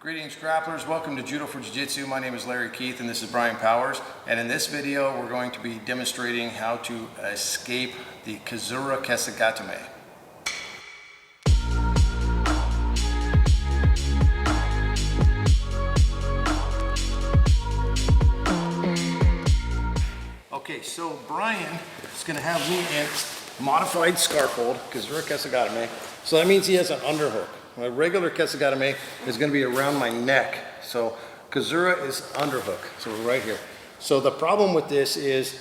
Greetings grapplers, welcome to Judo for Jiu-Jitsu. My name is Larry Keith and this is Brian Powers. And in this video we're going to be demonstrating how to escape the Kuzure-kesa-gatame. Okay, so Brian is going to have me in modified scarf hold, Kuzure-kesa-gatame. So that means he has an underhook. My regular kesa-gatame is going to be around my neck. So Kuzure is underhook, so we're right here. So the problem with this is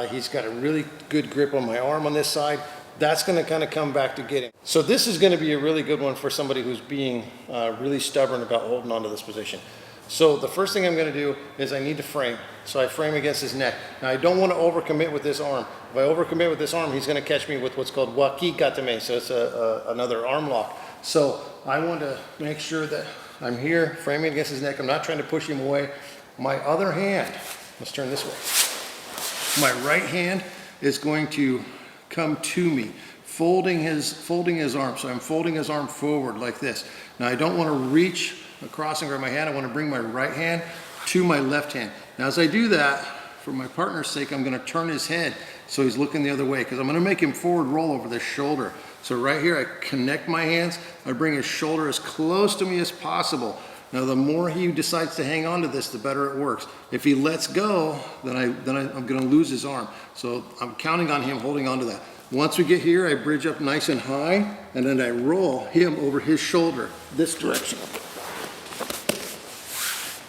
he's got a really good grip on my arm on this side. That's going to kind of come back to get him. So this is going to be a really good one for somebody who's being really stubborn about holding onto this position. So the first thing I'm going to do is I need to frame. So I frame against his neck. Now I don't want to overcommit with this arm. If I overcommit with this arm, he's going to catch me with what's called Mune-gatame. So it's another arm lock. So I want to make sure that I'm here framing against his neck. I'm not trying to push him away. My other hand, let's turn this way. My right hand is going to come to me, folding his arm. So I'm folding his arm forward like this. Now I don't want to reach across and grab my hand. I want to bring my right hand to my left hand. Now as I do that, for my partner's sake, I'm going to turn his head so he's looking the other way because I'm going to make him forward roll over this shoulder. So right here, I connect my hands. I bring his shoulder as close to me as possible. Now the more he decides to hang on to this, the better it works. If he lets go, then I'm going to lose his arm. So I'm counting on him holding on to that. Once we get here, I bridge up nice and high, and then I roll him over his shoulder this direction.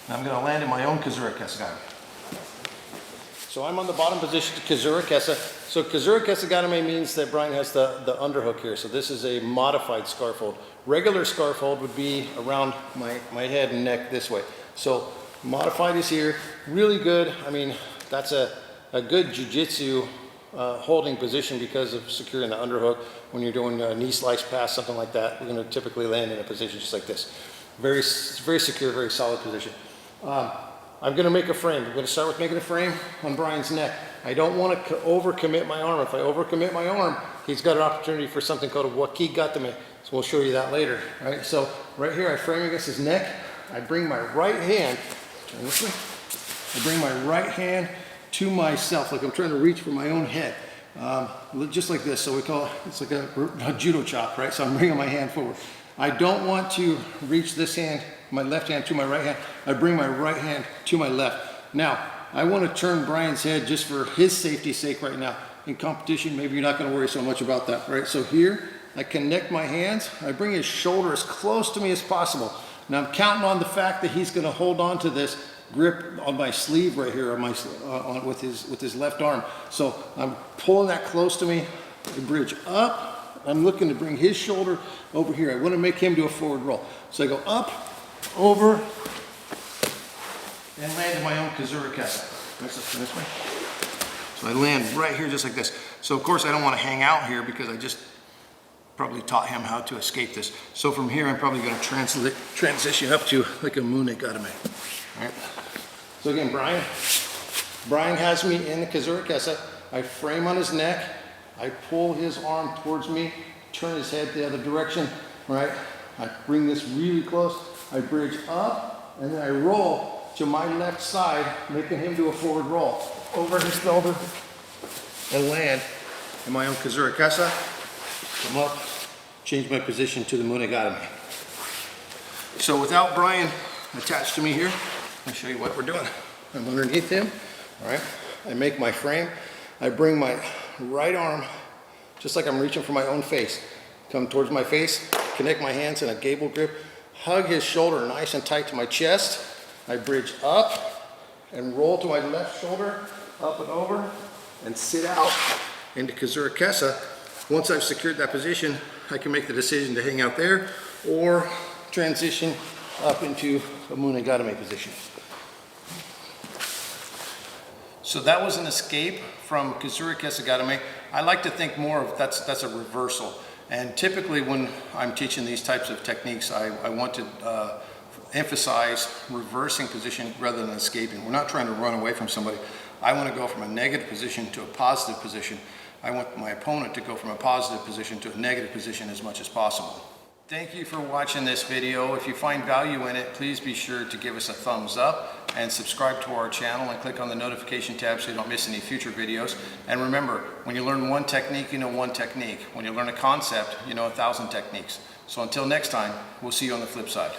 I'm going to land in my own Kuzure-kesa-gatame. So I'm on the bottom position to Kuzure-kesa. So Kuzure-kesa-gatame means that Brian has the underhook here. So this is a modified scarf hold. Regular scarf hold would be around my head and neck this way. So modified is here. Really good. I mean, that's a good jiu-jitsu holding position because of securing the underhook. When you're doing a knee slice pass, something like that, we're going to typically land in a position just like this. Very secure, very solid position. I'm going to make a frame. I'm going to start with making a frame on Brian's neck. I don't want to overcommit my arm. If I overcommit my arm, he's got an opportunity for something called a Mune-gatame. So we'll show you that later. All right, so right here I frame against his neck. I bring my right hand, turn this way. I bring my right hand to myself, like I'm trying to reach for my own head. Just like this. So we call it, it's like a judo chop, right? So I'm bringing my hand forward. I don't want to reach this hand, my left hand to my right hand. I bring my right hand to my left. Now, I want to turn Brian's head just for his safety's sake right now. In competition, maybe you're not going to worry so much about that, right? So here, I connect my hands. I bring his shoulder as close to me as possible. Now, I'm counting on the fact that he's going to hold on to this grip on my sleeve right here, with his left arm. So I'm pulling that close to me. I bridge up. I'm looking to bring his shoulder over here. I want to make him do a forward roll. So I go up, over, and land in my own Kuzure-kesa. This way. So I land right here just like this. So of course I don't want to hang out here because I just probably taught him how to escape this. So from here I'm probably going to transition up to like a Mune-gatame. All right. So again, Brian has me in the Kuzure-kesa. I frame on his neck. I pull his arm towards me, turn his head the other direction, right? I bring this really close. I bridge up, and then I roll to my left side, making him do a forward roll over his shoulder and land in my own Kuzure-kesa. Come up, change my position to the Mune-gatame. So without Brian attached to me here, I'll show you what we're doing. I'm underneath him, all right? I make my frame. I bring my right arm, just like I'm reaching for my own face. Come towards my face, connect my hands in a gable grip, hug his shoulder nice and tight to my chest. I bridge up and roll to my left shoulder, up and over, and sit out into Kuzure-kesa. Once I've secured that position, I can make the decision to hang out there or transition up into a Mune-gatame position. So that was an escape from Kuzure-kesa-gatame. I like to think more of that's a reversal. And typically when I'm teaching these types of techniques, I want to emphasize reversing position rather than escaping. We're not trying to run away from somebody. I want to go from a negative position to a positive position. I want my opponent to go from a positive position to a negative position as much as possible. Thank you for watching this video. If you find value in it, please be sure to give us a thumbs up and subscribe to our channel and click on the notification tab so you don't miss any future videos. And remember, when you learn one technique, you know one technique. When you learn a concept, you know 1,000 techniques. So until next time, we'll see you on the flip side.